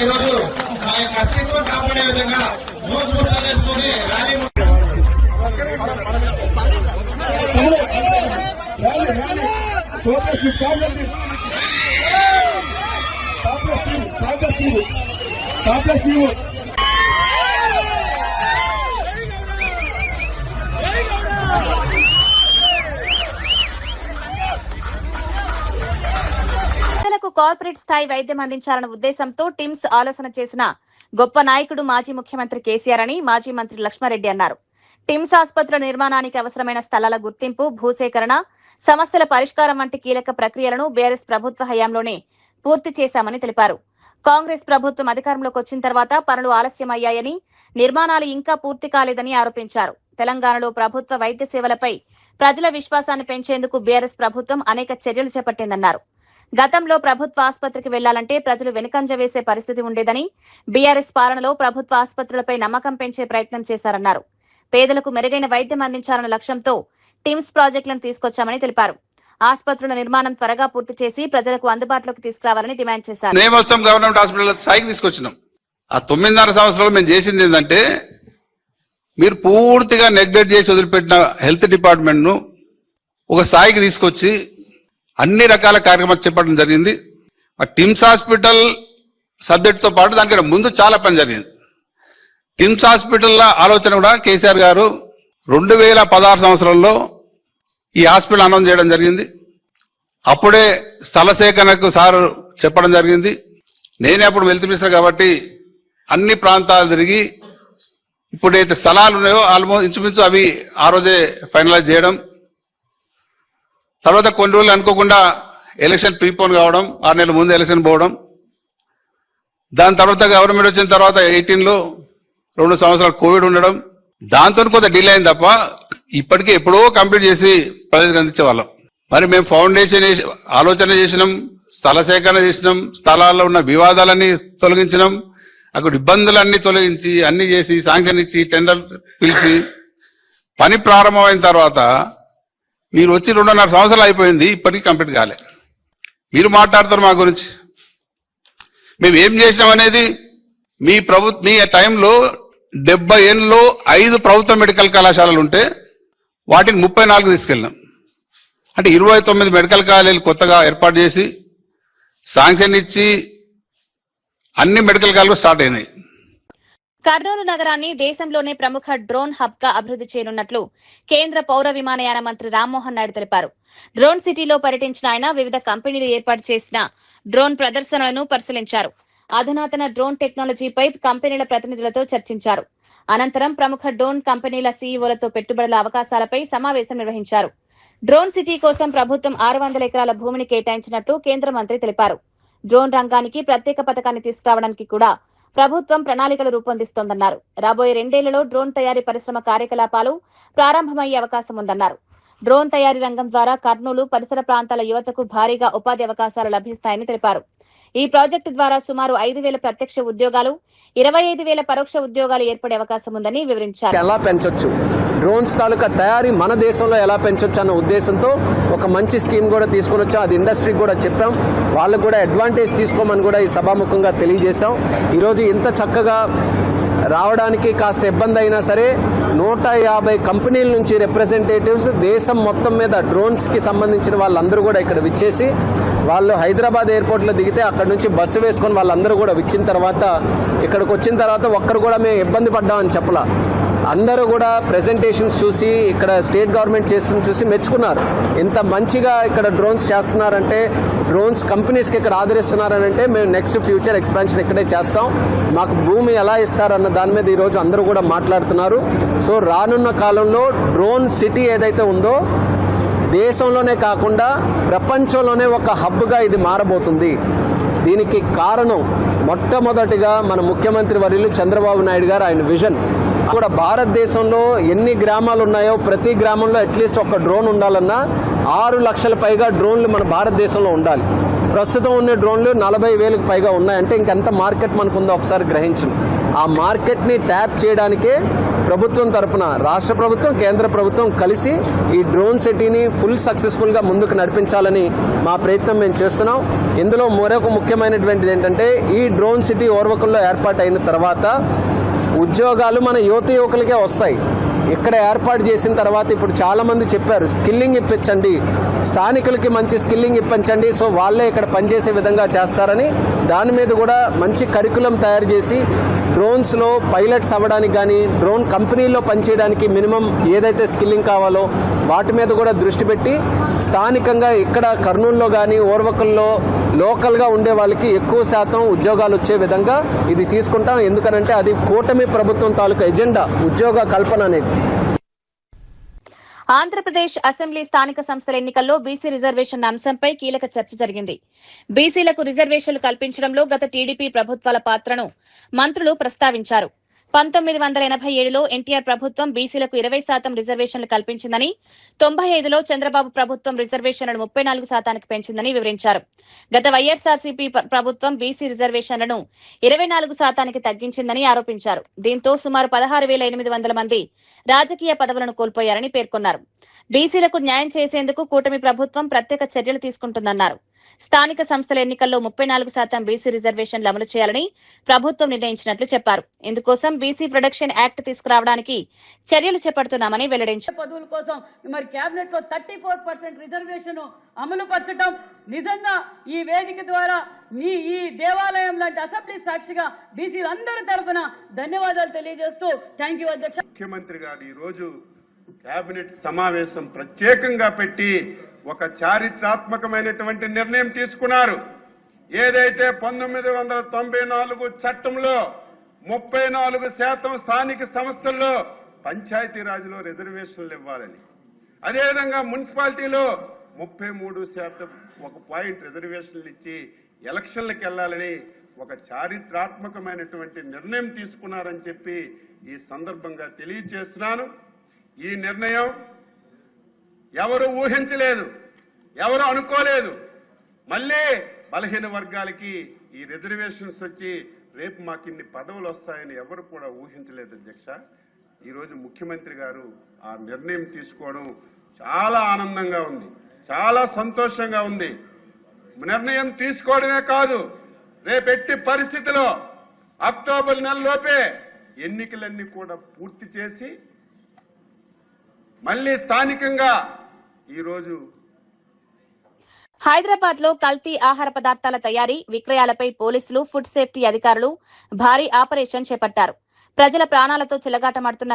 ఈరోజు మా యొక్క అస్తిత్వం కాపాడే విధంగా నోట్ పుస్తకాలు చేసుకుని ర్యాలీ కార్పొరేట్ స్థాయి వైద్యం అందించాలన్న ఉద్దేశంతో టిమ్స్ ఆలోచన చేసిన గొప్ప నాయకుడు మాజీ ముఖ్యమంత్రి కేసీఆర్ అని మాజీ మంత్రి లక్ష్మారెడ్డి అన్నారు. టిమ్స్ ఆసుపత్రుల నిర్మాణానికి అవసరమైన స్థలాల గుర్తింపు, భూసేకరణ, సమస్యల పరిష్కారం వంటి కీలక ప్రక్రియలను బీఆర్ఎస్ ప్రభుత్వ హయాంలోనే పూర్తి చేశామని తెలిపారు. కాంగ్రెస్ ప్రభుత్వం అధికారంలోకి వచ్చిన తర్వాత పనులు ఆలస్యమయ్యాయని, నిర్మాణాలు ఇంకా పూర్తి కాలేదని ఆరోపించారు. తెలంగాణలో ప్రభుత్వ వైద్య సేవలపై ప్రజల విశ్వాసాన్ని పెంచేందుకు బీఆర్ఎస్ ప్రభుత్వం అనేక చర్యలు చేపట్టిందన్నారు. గతంలో ప్రభుత్వ ఆసుపత్రికి వెళ్లాలంటే ప్రజలు వెనుకంజ వేసే పరిస్థితి ఉండేదని, బీఆర్ఎస్ పాలనలో ప్రభుత్వ ఆసుపత్రులపై నమ్మకం పెంచే ప్రయత్నం చేశారన్నారు. పేదలకు మెరుగైన వైద్యం అందించాలన్న లక్ష్యంతో టిమ్స్ ప్రాజెక్టులను తీసుకొచ్చామని తెలిపారు. ఆసుపత్రుల నిర్మాణం త్వరగా పూర్తి చేసి ప్రజలకు అందుబాటులోకి తీసుకురావాలని డిమాండ్ చేశారు. నేమొస్తాం గవర్నమెంట్ హాస్పిటల్ స్థాయికి తీసుకొచ్చినాం. ఆ 9.5 సంవత్సరాలు మేము చేసింది ఏంటంటే, మీరు పూర్తిగా నెగ్లెక్ట్ చేసి వదిలిపెట్టిన హెల్త్ డిపార్ట్మెంట్ ను ఒక స్థాయికి తీసుకొచ్చి అన్ని రకాల కార్యక్రమాలు చేపట్టడం జరిగింది. ఆ టిమ్స్ హాస్పిటల్ సబ్జెక్ట్ తో పాటు దానికంటే ముందు చాలా పని జరిగింది. టిమ్స్ హాస్పిటల్ ఆలోచన కూడా కేసీఆర్ గారు 2016 సంవత్సరంలో ఈ హాస్పిటల్ అనౌన్స్ చేయడం జరిగింది. అప్పుడే స్థల సేకరణకు సార్ చెప్పడం జరిగింది. నేనే అప్పుడు హెల్త్ మినిస్టర్ కాబట్టి అన్ని ప్రాంతాలు తిరిగి ఇప్పుడైతే స్థలాలు ఉన్నాయో ఆల్మోస్ట్ ఇంచుమించు అవి ఆ రోజే ఫైనలైజ్ చేయడం. తర్వాత కొన్ని రోజులు అనుకోకుండా ఎలక్షన్ ప్రీపోన్ కావడం, 6 నెలల ముందు ఎలక్షన్ పోవడం. దాని తర్వాత గవర్నమెంట్ వచ్చిన తర్వాత 18లో 2 సంవత్సరాలు కోవిడ్ ఉండడం, దాంతో కొంత డిలే అయింది తప్ప ఇప్పటికీ ఎప్పుడో కంప్లీట్ చేసి ప్రజలకు అందించేవాళ్ళం. మరి మేము ఫౌండేషన్ ఆలోచన చేసినాం, స్థల సేకరణ చేసినాం, స్థలాల్లో ఉన్న వివాదాలన్నీ తొలగించినాం, అక్కడ ఇబ్బందులన్నీ తొలగించి అన్ని చేసి శాంక్షన్ ఇచ్చి టెండర్ పిలిచి పని ప్రారంభమైన తర్వాత మీరు వచ్చి 2.5 సంవత్సరాలు అయిపోయింది, ఇప్పటికీ కంప్లీట్ కాలే. మీరు మాట్లాడతారు మా గురించి. మేము ఏం చేసినాం అనేది మీ టైంలో 70 ఏళ్ళలో 5 ప్రభుత్వ మెడికల్ కళాశాలలు ఉంటే వాటిని 34 తీసుకెళ్ళినాం. అంటే 29 మెడికల్ కాలేజీలు కొత్తగా ఏర్పాటు చేసి శాంక్షన్ ఇచ్చి అన్ని మెడికల్ కాలేజీలు స్టార్ట్ అయినాయి. కర్నూలు నగరాన్ని దేశంలోనే ప్రముఖ డ్రోన్ హబ్ గా అభివృద్ధి చేయనున్నట్లు కేంద్ర పౌర విమానయాన మంత్రి రామ్మోహన్ నాయుడు తెలిపారు. డ్రోన్ సిటీలో పర్యటించిన ఆయన వివిధ కంపెనీలు ఏర్పాటు చేసిన డ్రోన్ ప్రదర్శనలను పరిశీలించారు. అధునాతన డ్రోన్ టెక్నాలజీపై కంపెనీల ప్రతినిధులతో చర్చించారు. అనంతరం ప్రముఖ డ్రోన్ కంపెనీల సీఈఓలతో పెట్టుబడుల అవకాశాలపై సమావేశం నిర్వహించారు. డ్రోన్ సిటీ కోసం ప్రభుత్వం 600 ఎకరాల భూమిని కేటాయించినట్లు కేంద్ర మంత్రి తెలిపారు. డ్రోన్ రంగానికి ప్రత్యేక పథకాన్ని తీసుకురావడానికి కూడా ప్రభుత్వం ప్రణాళికలు రూపొందిస్తోందన్నారు. రాబోయే 2 ఏళ్లలో డ్రోన్ తయారీ పరిశ్రమ కార్యకలాపాలు ప్రారంభమయ్యే అవకాశం ఉందన్నారు. డ్రోన్ తయారీ రంగం ద్వారా కర్నూలు పరిసర ప్రాంతాల యువతకు భారీగా ఉపాధి అవకాశాలు లభిస్తాయని తెలిపారు. ఈ ప్రాజెక్టు ద్వారా సుమారు 5,000 ప్రత్యక్ష ఉద్యోగాలు, 25,000 పరోక్ష ఉద్యోగాలు ఏర్పడే అవకాశం ఉందని వివరించారు. ఎలా పెంచొచ్చు, డ్రోన్స్ తాలూకా తయారీ మన దేశంలో ఎలా పెంచొచ్చు అన్న ఉద్దేశంతో ఒక మంచి స్కీమ్ కూడా తీసుకొని వచ్చాం. అది ఇండస్ట్రీకి కూడా చెప్పాం, వాళ్ళకు కూడా అడ్వాంటేజ్ తీసుకోమని కూడా ఈ సభాముఖంగా తెలియజేశాం. ఈరోజు ఇంత చక్కగా రావడానికి కాస్త ఇబ్బంది అయినా సరే 150 కంపెనీల నుంచి రిప్రజెంటేటివ్స్ దేశం మొత్తం మీద డ్రోన్స్కి సంబంధించిన వాళ్ళందరూ కూడా ఇక్కడ విచ్చేసి, వాళ్ళు హైదరాబాద్ ఎయిర్పోర్ట్లో దిగితే అక్కడ నుంచి బస్సు వేసుకొని వాళ్ళందరూ కూడా వచ్చిన తర్వాత ఇక్కడికి వచ్చిన తర్వాత ఒక్కరు కూడా మేము ఇబ్బంది పడ్డామని చెప్పలా. అందరూ కూడా ప్రెజెంటేషన్స్ చూసి, ఇక్కడ స్టేట్ గవర్నమెంట్ చేస్తుంది చూసి మెచ్చుకున్నారు. ఇంత మంచిగా ఇక్కడ డ్రోన్స్ చేస్తున్నారంటే, డ్రోన్స్ కంపెనీస్కి ఇక్కడ ఆదరిస్తున్నారనంటే మేము నెక్స్ట్ ఫ్యూచర్ ఎక్స్పాన్షన్ ఇక్కడే చేస్తాం, మాకు భూమి ఎలా ఇస్తారన్న దాని మీద ఈరోజు అందరూ కూడా మాట్లాడుతున్నారు. సో రానున్న కాలంలో డ్రోన్ సిటీ ఏదైతే ఉందో దేశంలోనే కాకుండా ప్రపంచంలోనే ఒక హబ్గా ఇది మారబోతుంది. దీనికి కారణం మొట్టమొదటిగా మన ముఖ్యమంత్రి వర్యులు చంద్రబాబు నాయుడు గారు, ఆయన విజన్ కూడా. భారతదేశంలో ఎన్ని గ్రామాలు ఉన్నాయో ప్రతి గ్రామంలో అట్లీస్ట్ ఒక డ్రోన్ ఉండాలన్నా 6 లక్షల పైగా డ్రోన్లు మన భారతదేశంలో ఉండాలి. ప్రస్తుతం ఉన్న డ్రోన్లు 40,000కు పైగా ఉన్నాయంటే ఇంకెంత మార్కెట్ మనకుందో ఒకసారి గ్రహించండి. ఆ మార్కెట్ని ట్యాప్ చేయడానికే ప్రభుత్వం తరపున రాష్ట్ర ప్రభుత్వం, కేంద్ర ప్రభుత్వం కలిసి ఈ డ్రోన్ సిటీని ఫుల్ సక్సెస్ఫుల్గా ముందుకు నడిపించాలని మా ప్రయత్నం మేము చేస్తున్నాం. ఇందులో మరొక ముఖ్యమైనటువంటిది ఏంటంటే, ఈ డ్రోన్ సిటీ ఓర్వకల్లో ఏర్పాటు అయిన తర్వాత ఉద్యోగాలు మన యువతీయువకులకే వస్తాయి. ఇక్కడ ఏర్పాటు చేసిన తర్వాత ఇప్పుడు చాలామంది చెప్పారు స్కిల్లింగ్ ఇప్పించండి, స్థానికులకి మంచి స్కిల్లింగ్ ఇప్పించండి, సో వాళ్ళే ఇక్కడ పనిచేసే విధంగా చేస్తారని దాని మీద కూడా మంచి కరికులం తయారు చేసి డ్రోన్స్లో పైలట్స్ అవ్వడానికి కానీ డ్రోన్ కంపెనీలో పనిచేయడానికి మినిమం ఏదైతే స్కిల్లింగ్ కావాలో వాటి మీద కూడా దృష్టి పెట్టి స్థానికంగా ఇక్కడ కర్నూలులో కానీ ఓర్వకల్లో లోకల్గా ఉండే వాళ్ళకి ఎక్కువ శాతం ఉద్యోగాలు వచ్చే విధంగా ఇది తీసుకుంటాం. ఎందుకనంటే అది కూటమి ప్రభుత్వం తాలూకా ఎజెండా ఉద్యోగ కల్పన అనేది. ఆంధ్రప్రదేశ్ అసెంబ్లీ స్థానిక సంస్థల ఎన్నికల్లో బీసీ రిజర్వేషన్ అంశంపై కీలక చర్చ జరిగింది. బీసీలకు రిజర్వేషన్లు కల్పించడంలో గత టీడీపీ ప్రభుత్వాల పాత్రను మంత్రులు ప్రస్తావించారు. 1987లో ఎన్టీఆర్ ప్రభుత్వం బీసీలకు 20% రిజర్వేషన్లు కల్పించిందని, 95లో చంద్రబాబు ప్రభుత్వం రిజర్వేషన్లను 34% పెంచిందని వివరించారు. గత వైఎస్ఆర్సీపీ ప్రభుత్వం బీసీ రిజర్వేషన్లను 24% తగ్గించిందని ఆరోపించారు. దీంతో సుమారు 16,800 మంది రాజకీయ పదవులను కోల్పోయారని పేర్కొన్నారు. బీసీలకు న్యాయం చేసేందుకు కూటమి ప్రభుత్వం ప్రత్యేక చర్యలు తీసుకుంటుందన్నారు. స్థానిక సంస్థల ఎన్నికల్లో 34% బీసీ రిజర్వేషన్లు అమలు చేయాలని ప్రభుత్వం నిర్ణయించినట్లు చెప్పారు. ఇందుకోసం బీసీ ప్రొడక్షన్ యాక్ట్ తీసుకురావడానికి చర్యలు చేపడుతున్నామని వెల్లడించారు. పదవుల కోసం మరి కేబినెట్ లో 34% రిజర్వేషన్ అమలు పరచడం నిజంగా ఈ వేదిక ద్వారా ఈ దేవాలయం లాంటి అసెంబ్లీ సాక్షిగా బీసీలందరి తరఫున ధన్యవాదాలు తెలియజేస్తూ థ్యాంక్ యూ అధ్యక్ష. ముఖ్యమంత్రి గారు ఈ రోజు కేబినెట్ సమావేశం ప్రత్యేకంగా పెట్టి ఒక చారిత్రాత్మకమైనటువంటి నిర్ణయం తీసుకున్నారు. ఏదైతే 1994 చట్టంలో 34% స్థానిక సంస్థల్లో పంచాయతీరాజ్లో రిజర్వేషన్లు ఇవ్వాలని, అదేవిధంగా మున్సిపాలిటీలో 33% 1 పాయింట్ రిజర్వేషన్లు ఇచ్చి ఎలక్షన్లకు వెళ్లాలని ఒక చారిత్రాత్మకమైనటువంటి నిర్ణయం తీసుకున్నారని చెప్పి ఈ సందర్భంగా తెలియజేస్తున్నాను. ఈ నిర్ణయం ఎవరు ఊహించలేదు, ఎవరు అనుకోలేదు. మళ్ళీ బలహీన వర్గాలకి ఈ రిజర్వేషన్స్ వచ్చి రేపు మాకు ఇన్ని పదవులు వస్తాయని ఎవరు కూడా ఊహించలేదు అధ్యక్ష. ఈరోజు ముఖ్యమంత్రి గారు ఆ నిర్ణయం తీసుకోవడం చాలా ఆనందంగా ఉంది, చాలా సంతోషంగా ఉంది. నిర్ణయం తీసుకోవడమే కాదు, రేపెట్టి పరిస్థితిలో అక్టోబర్ నెలలోపే ఎన్నికలన్నీ కూడా పూర్తి చేసి మళ్ళీ స్థానికంగా ఈరోజు హైదరాబాద్ లో కల్తీ ఆహార పదార్థాల తయారీ విక్రయాలపై పోలీసులు, ఫుడ్ సేఫ్టీ అధికారులు భారీ ఆపరేషన్ చేపట్టారు. ప్రజల ప్రాణాలతో చెలగాటమాడుతున్న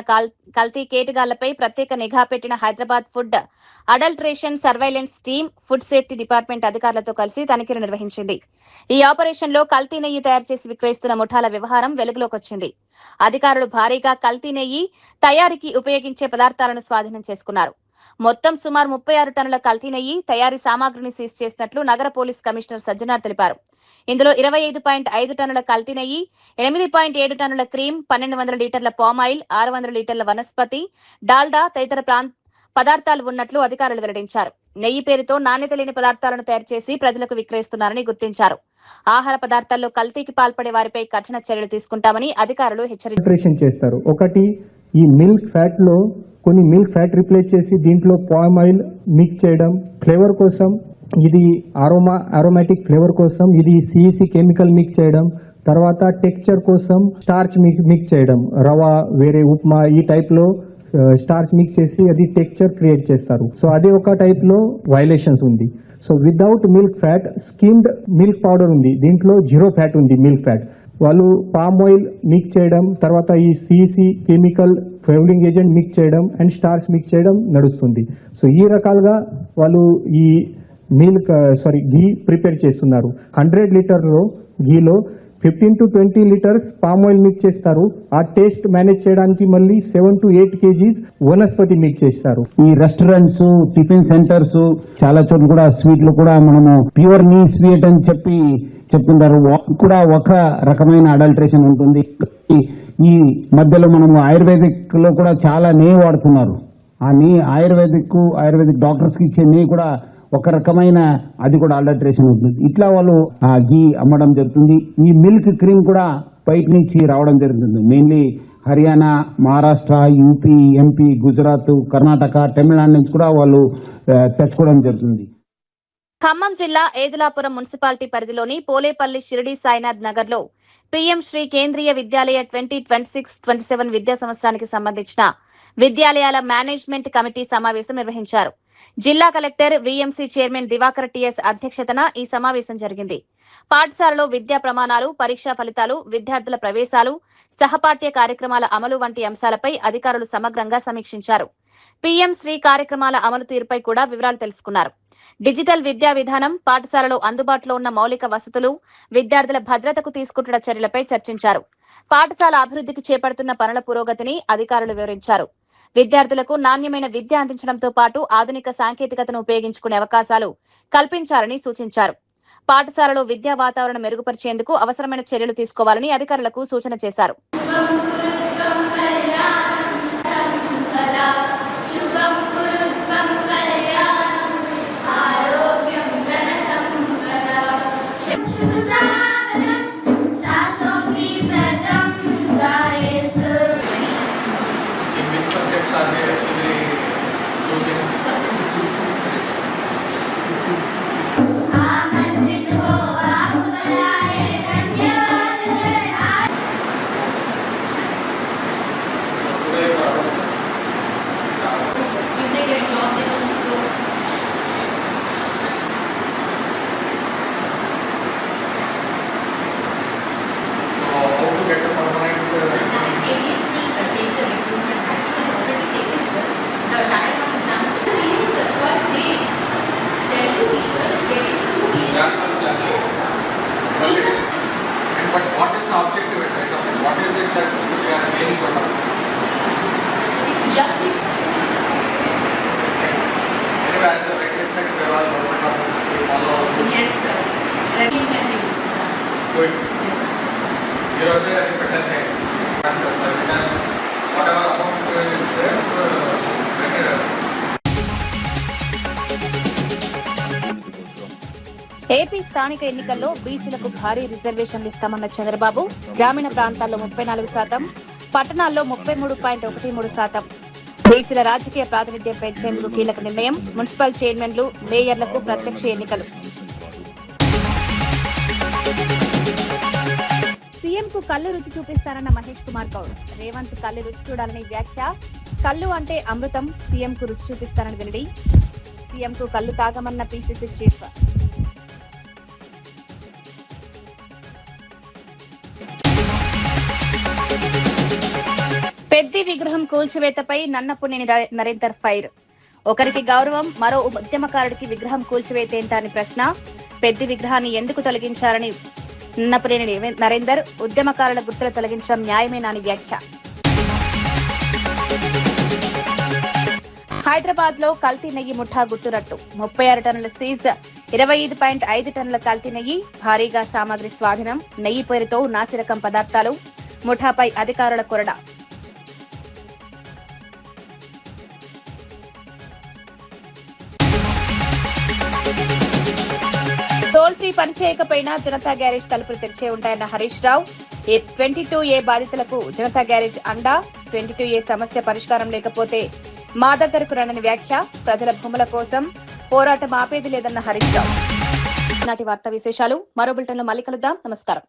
కల్తీ కేటగాళ్లపై ప్రత్యేక నిఘా పెట్టిన Hyderabad food adulteration surveillance team food safety department అధికారులతో కలిసి తనిఖీలు నిర్వహించింది. ఈ ఆపరేషన్ లో కల్తీ నెయ్యి తయారు చేసి విక్రయిస్తున్న ముఠాల వ్యవహారం వెలుగులోకి వచ్చింది. అధికారులు భారీగా కల్తీ నెయ్యి తయారీకి ఉపయోగించే పదార్థాలను స్వాధీనం చేసుకున్నారు. మొత్తం సుమారు 36 టన్నుల కల్తీ నెయ్యి తయారీ సామాగ్రిని సీజ్ చేసినట్లు నగర పోలీస్ కమిషనర్ సజ్జనార్ తెలిపారు. ఇందులో 25.5 టన్నుల కల్తీ నెయ్యి, 8.7 టన్నుల క్రీమ్, 1200 లీటర్ల పామాయిల్, 600 లీటర్ల వనస్పతి, డాల్డా తదితర పదార్థాలు ఉన్నట్లు అధికారులు వెల్లడించారు. నెయ్యి పేరుతో నాణ్యత లేని పదార్థాలను తయారు చేసి ప్రజలకు విక్రయిస్తున్నారని గుర్తించారు. ఆహార పదార్థాల్లో కల్తీకి పాల్పడే వారిపై కఠిన చర్యలు తీసుకుంటామని అధికారులు హెచ్చరించారు. ఒకటి, ఈ మిల్క్ ఫ్యాట్ లో కొన్ని మిల్క్ ఫ్యాట్ రిప్లేస్ చేసి దీంట్లో పామ్ ఆయిల్ మిక్స్ చేయడం, ఫ్లేవర్ కోసం ఇది అరోమాటిక్ ఫ్లేవర్ కోసం ఇది సిఈసి కెమికల్ మిక్స్ చేయడం, తర్వాత టెక్స్చర్ కోసం స్టార్చ్ మిక్స్ చేయడం, రవ వేరే ఉప్మా ఈ టైప్ లో స్టార్చ్ మిక్స్ చేసి అది టెక్స్చర్ క్రియేట్ చేస్తారు. సో అది ఒక టైప్ లో వైలేషన్స్ ఉంది. So without milk fat skimmed milk powder ఉంది, దీంట్లో 0 ఫ్యాట్ ఉంది మిల్క్ ఫ్యాట్. వాళ్ళు పామ్ ఆయిల్ మిక్స్ చేయడం, తర్వాత ఈ CEC chemical flavouring agent mix చేయడం అండ్ స్టార్చ్ మిక్స్ చేయడం నడుస్తుంది. సో ఈ రకాలుగా వాళ్ళు ఈ ఘీ ప్రిపేర్ చేస్తున్నారు. 100 లీటర్లో ఘీలో 15 to 20 litres palm oil mix చేస్తారు. ఆ టేస్ట్ మేనేజ్ చేయడానికి మళ్ళీ 7 to 8 kgs వనస్పతి మిక్స్ చేస్తారు. ఈ రెస్టారెంట్స్, టిఫిన్ సెంటర్స్ చాలా చోట్ల కూడా స్వీట్లు కూడా మనము ప్యూర్ నీ స్వీట్ అని చెప్తుంటారు. కూడా ఒక రకమైన అడల్ట్రేషన్ ఉంటుంది. ఈ మధ్యలో మనము ఆయుర్వేదిక్ లో కూడా చాలా నెయ్యి వాడుతున్నారు. ఆ నెయ్యి ఆయుర్వేదిక్ డాక్టర్స్ కి ఇచ్చే నెయ్యి కూడా ఒక రకమైన అది కూడా అడల్ట్రేషన్ ఉంటుంది. ఇట్లా వాళ్ళు ఆ ఘీ అమ్మడం జరుగుతుంది. ఈ మిల్క్ క్రీమ్ కూడా బయట నుంచి రావడం జరుగుతుంది. Mainly Haryana, Maharashtra, UP, MP, Gujarat, Karnataka, Tamil Nadu నుంచి కూడా వాళ్ళు తెచ్చుకోవడం జరుగుతుంది. ఖమ్మం జిల్లా ఏదులాపురం మున్సిపాలిటీ పరిధిలోని పోలేపల్లి షిరిడి సాయినాథ్ నగర్ లో పీఎం శ్రీ కేంద్రీయ విద్యాలయ 2026-27 విద్యా సంవత్సరానికి సంబంధించిన విద్యాలయాల మేనేజ్మెంట్ కమిటీ సమావేశం నిర్వహించారు. జిల్లా collector VMC chairman Divakar TS అధ్యక్షతన ఈ సమావేశం జరిగింది. పాఠశాలలో విద్యా ప్రమాణాలు, పరీక్షా ఫలితాలు, విద్యార్థుల ప్రవేశాలు, సహపాఠ్య కార్యక్రమాల అమలు వంటి అంశాలపై అధికారులు సమగ్రంగా సమీక్షించారు. పీఎం శ్రీ కార్యక్రమాల అమలు తీరుపై కూడా వివరాలు తెలుసుకున్నారు. డిజిటల్ విద్యా విధానం, పాఠశాలలో అందుబాటులో ఉన్న మౌలిక వసతులు, విద్యార్థుల భద్రతకు తీసుకుంటున్న చర్యలపై చర్చించారు. పాఠశాల అభివృద్ధికి చేపడుతున్న పనుల పురోగతిని అధికారులు వివరించారు. విద్యార్థులకు నాణ్యమైన విద్య అందించడంతో పాటు ఆధునిక సాంకేతికతను ఉపయోగించుకునే అవకాశాలు కల్పించాలని సూచించారు. పాఠశాలలో విద్యా వాతావరణం మెరుగుపరిచేందుకు అవసరమైన చర్యలు తీసుకోవాలని అధికారులకు సూచన చేశారు. But what is the objective at right now? What is it that we are aiming for? It's just this. Anyway, as the record said, we are all follow. Yes, sir. Good. Yes, sir. You also have to fitness it. Whatever amount is there, better. AP స్థానిక ఎన్నికల్లో బీసీలకు భారీ రిజర్వేషన్లు ఇస్తామన్న చంద్రబాబు గ్రామీణ ప్రాంతాల్లో 34%, పట్టణాల్లో 33.13%. బీసీల రాజకీయ ప్రాతినిధ్యం పెంచేందుకు కీలక నిర్ణయం. మున్సిపల్ చైర్మన్లు, మేయర్లకు ప్రత్యక్ష ఎన్నికలు. సీఎంకు కళ్ళు రుచి చూపిస్తారన్న మహేష్ కుమార్ గౌడ్. రేవంత్ కళ్ళు రుచి చూడాలని వ్యాఖ్య. కళ్ళు అంటే అమృతం, సీఎంకు రుచి చూపిస్తారని వెల్లడి. సీఎంకు కళ్ళు తాగమన్న పీసీసీ చీఫ్. పెద్ది విగ్రహం కూల్చివేతపై నన్నపునేని నరేందర్ ఫైర్. ఒకరికి గౌరవం, మరో ఉద్యమకారుడికి విగ్రహం కూల్చివేతేంటా అని ప్రశ్న. పెద్ది విగ్రహాన్ని ఎందుకు తొలగించారని నన్నపునేని నరేందర్. ఉద్యమకారుల గుర్తులు తొలగించడం న్యాయమేనా అని వ్యాఖ్య. హైదరాబాద్ లో కల్తీ నెయ్యి ముఠా గుట్టురట్టు. 36 టన్నుల సీజ్, 25.5 టన్నుల కల్తీ నెయ్యి, భారీగా సామాగ్రి స్వాధీనం. నెయ్యి పేరుతో నాసిరకం పదార్థాలు. ముఠాపై అధికారుల కొరడా. టోల్ ఫ్రీ పనిచేయకపోయినా జనతా గ్యారేజ్ తలుపులు తెరిచే ఉంటాయన్న హరీష్ రావు. 22A బాధితులకు జనతా గ్యారేజ్ అండా. 22A సమస్య పరిష్కారం లేకపోతే మా దగ్గరకు రండని వ్యాఖ్య. ప్రజల భూముల కోసం పోరాటం ఆపేది లేదన్న హరీష్ రావు. నాటి వార్తా విశేషాలు మరో బులెటిన్లో మళ్ళీ కలుద్దాం. నమస్కారం.